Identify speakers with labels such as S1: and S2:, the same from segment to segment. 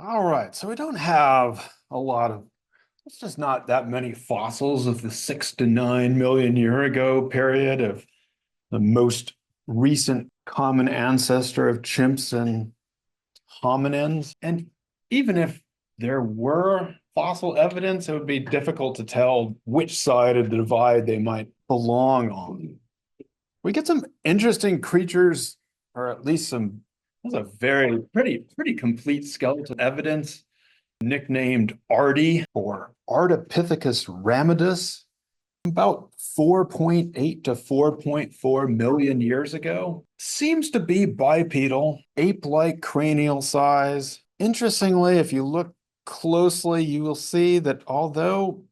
S1: All right, so we don't have a lot of, it's just not that many fossils of the 6 to 9 million year ago period of the most recent common ancestor of chimps and hominins. And even if there were fossil evidence, it would be difficult to tell which side of the divide they might belong on. We get some interesting creatures, or at least some, that's a very pretty complete skeletal evidence nicknamed Ardi or Ardipithecus ramidus about 4.8 to 4.4 million years ago. Seems to be bipedal, ape-like cranial size. Interestingly, if you look closely, you will see that although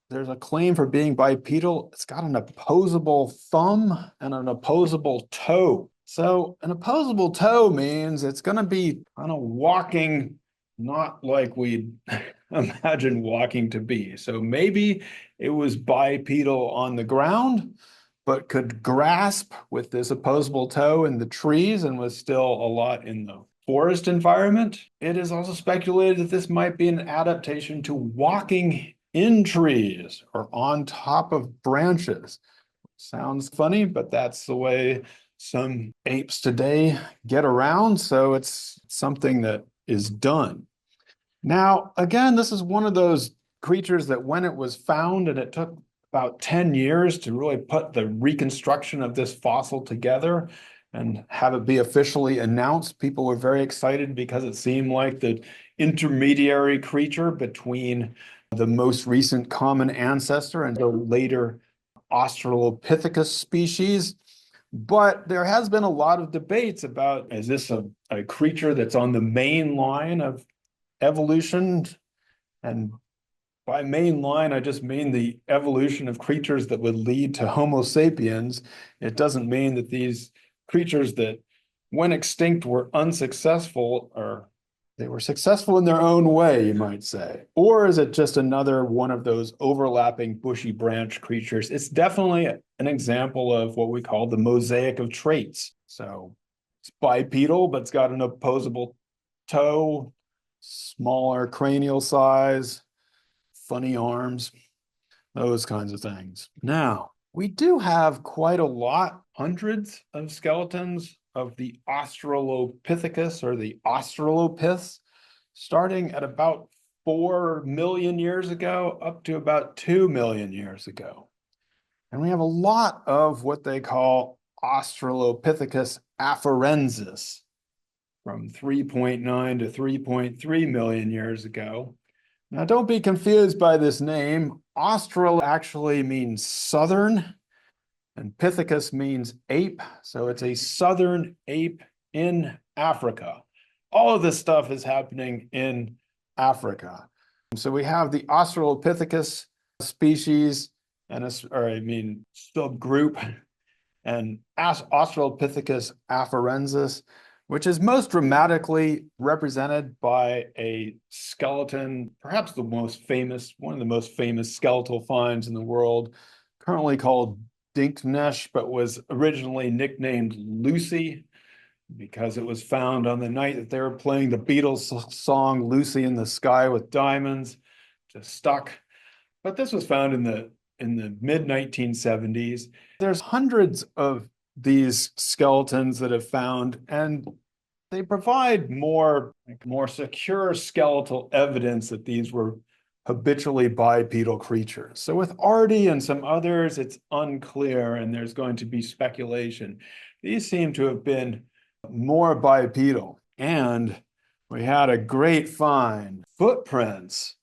S1: there's a claim for being bipedal, it's got an opposable thumb and an opposable toe. So an opposable toe means it's going to be kind of walking not like we'd imagine walking to be. So maybe it was bipedal on the ground, but could grasp with this opposable toe in the trees and was still a lot in the forest environment. It is also speculated that this might be an adaptation to walking in trees or on top of branches. Sounds funny, but that's the way some apes today get around. So it's something that is done. Now, again, this is one of those creatures that when it was found, and it took about 10 years to really put the reconstruction of this fossil together and have it be officially announced, people were very excited because it seemed like the intermediary creature between the most recent common ancestor and the later Australopithecus species. But there has been a lot of debates about, is this a creature that's on the main line of evolution? And by main line, I just mean the evolution of creatures that would lead to Homo sapiens. It doesn't mean that these creatures that went extinct were unsuccessful, or they were successful in their own way, you might say. Or is it just another one of those overlapping bushy branch creatures? It's definitely an example of what we call the mosaic of traits. So it's bipedal, but it's got an opposable toe, smaller cranial size, funny arms, those kinds of things. Now, we do have quite a lot, hundreds of skeletons of the Australopithecus or the Australopiths, starting at about 4 million years ago up to about 2 million years ago. And we have a lot of what they call Australopithecus afarensis from 3.9 to 3.3 million years ago. Now, don't be confused by this name. Austral actually means southern, and Pithecus means ape. So it's a southern ape in Africa. All of this stuff is happening in Africa. So we have the Australopithecus species, subgroup, and Australopithecus afarensis, which is most dramatically represented by a skeleton, perhaps one of the most famous skeletal finds in the world, currently called Dinknesh, but was originally nicknamed Lucy because it was found on the night that they were playing the Beatles song Lucy in the Sky with Diamonds, just stuck. But this was found in the mid 1970s. There's hundreds of these skeletons that have found, and they provide more secure skeletal evidence that these were habitually bipedal creatures. So with Ardi and some others, it's unclear, and there's going to be speculation. These seem to have been more bipedal. And we had a great find, footprints.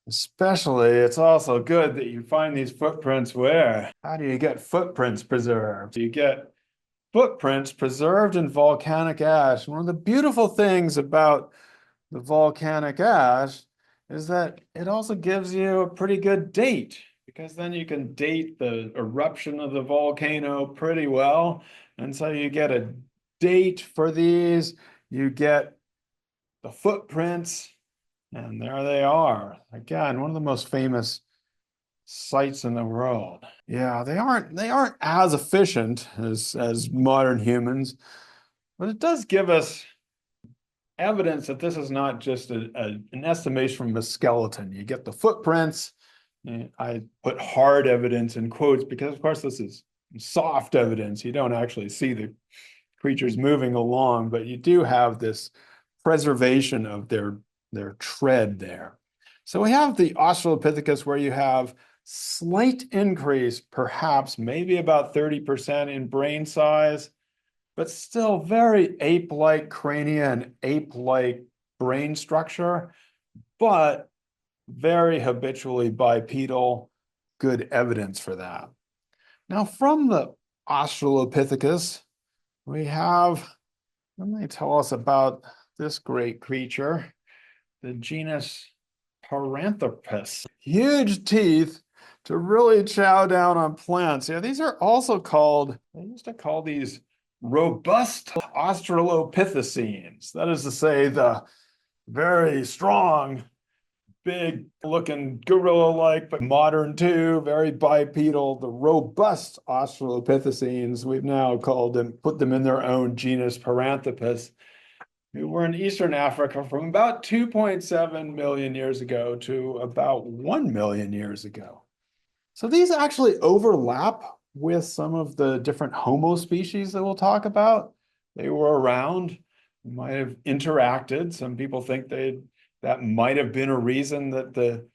S1: Especially, it's also good that you find these footprints where? How do you get footprints preserved? You get footprints preserved in volcanic ash. One of the beautiful things about the volcanic ash is that it also gives you a pretty good date, because then you can date the eruption of the volcano pretty well. And so you get a date for these, you get the footprints, and there they are. Again, one of the most famous sites in the world. Yeah, they aren't as efficient as modern humans, but it does give us evidence that this is not just an estimation from a skeleton. You get the footprints. I put hard evidence in quotes because, of course, this is soft evidence. You don't actually see the creatures moving along, but you do have this preservation of their tread there. So we have the Australopithecus where you have slight increase, perhaps maybe about 30% in brain size, but still very ape-like crania and ape-like brain structure, but very habitually bipedal. Good evidence for that. Now, from the Australopithecus, we have, let me tell us about this great creature, the genus Paranthropus. Huge teeth to really chow down on plants. Yeah, these are also called, they used to call these robust Australopithecines. That is to say, the very strong, big looking gorilla-like, but modern too, very bipedal, the robust Australopithecines, we've now called them, put them in their own genus Paranthropus, who were in Eastern Africa from about 2.7 million years ago to about 1 million years ago. So these actually overlap with some of the different Homo species that we'll talk about. They were around, might have interacted. Some people think that might have been a reason that the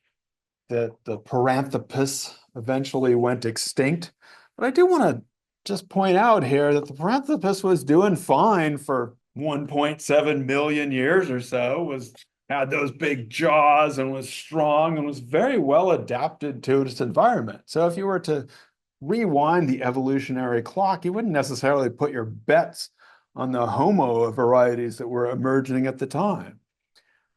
S1: Paranthropus eventually went extinct. But I do want to just point out here that the Paranthropus was doing fine for 1.7 million years or so, had those big jaws and was strong and was very well adapted to its environment. So if you were to rewind the evolutionary clock, you wouldn't necessarily put your bets on the Homo varieties that were emerging at the time.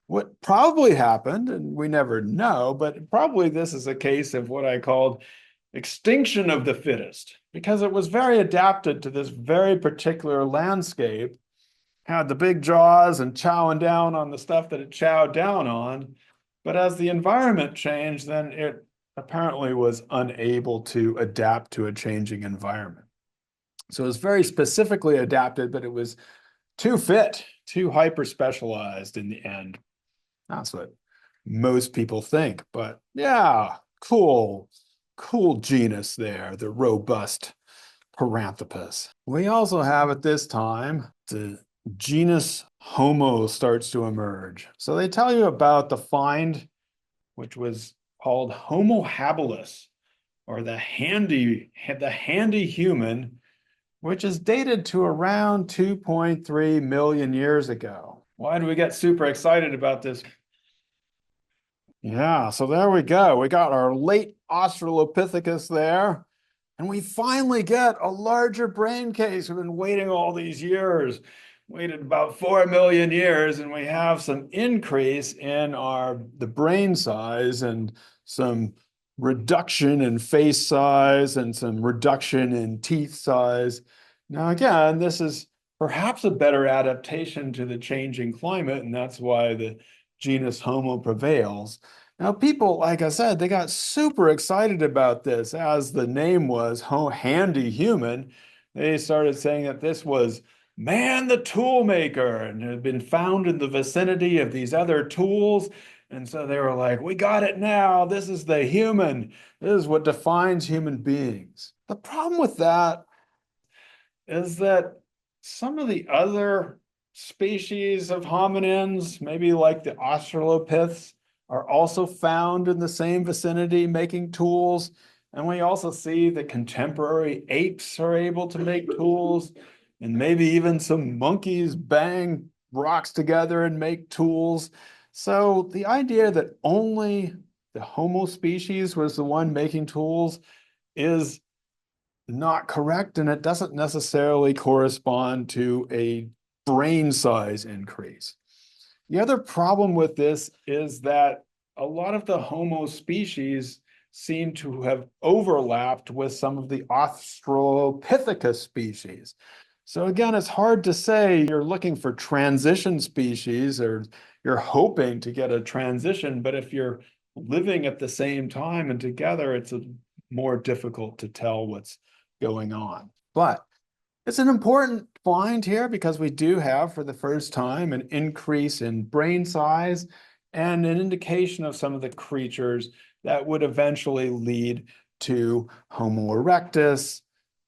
S1: What probably happened, and we never know, but probably this is a case of what I called extinction of the fittest, because it was very adapted to this very particular landscape, had the big jaws and chowing down on the stuff that it chowed down on. But as the environment changed, then it apparently was unable to adapt to a changing environment. So it was very specifically adapted, but it was too fit, too hyper specialized in the end. That's what most people think, but yeah, cool genus there, the robust Paranthropus. We also have at this time the genus Homo starts to emerge. So they tell you about the find, which was called Homo habilis, or the handy human, which is dated to around 2.3 million years ago. Why do we get super excited about this? Yeah, so there we go. We got our late Australopithecus there, and we finally get a larger brain case. We've been waiting all these years, waited about 4 million years, and we have some increase in the brain size and some reduction in face size and some reduction in teeth size. Now, again, this is perhaps a better adaptation to the changing climate, and that's why the genus Homo prevails. Now, people, like I said, they got super excited about this, as the name was handy human. They started saying that this was man the toolmaker and had been found in the vicinity of these other tools. And so they were like, we got it now. This is the human. This is what defines human beings. The problem with that is that some of the other species of hominins, maybe like the Australopiths, are also found in the same vicinity making tools. And we also see that contemporary apes are able to make tools, and maybe even some monkeys bang rocks together and make tools. So the idea that only the Homo species was the one making tools is not correct, and it doesn't necessarily correspond to a brain size increase. The other problem with this is that a lot of the Homo species seem to have overlapped with some of the Australopithecus species. So again, it's hard to say you're looking for transition species or you're hoping to get a transition, but if you're living at the same time and together, it's more difficult to tell what's going on. But it's an important find here because we do have, for the first time, an increase in brain size and an indication of some of the creatures that would eventually lead to Homo erectus,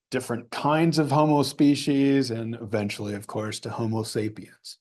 S1: different kinds of Homo species, and eventually, of course, to Homo sapiens.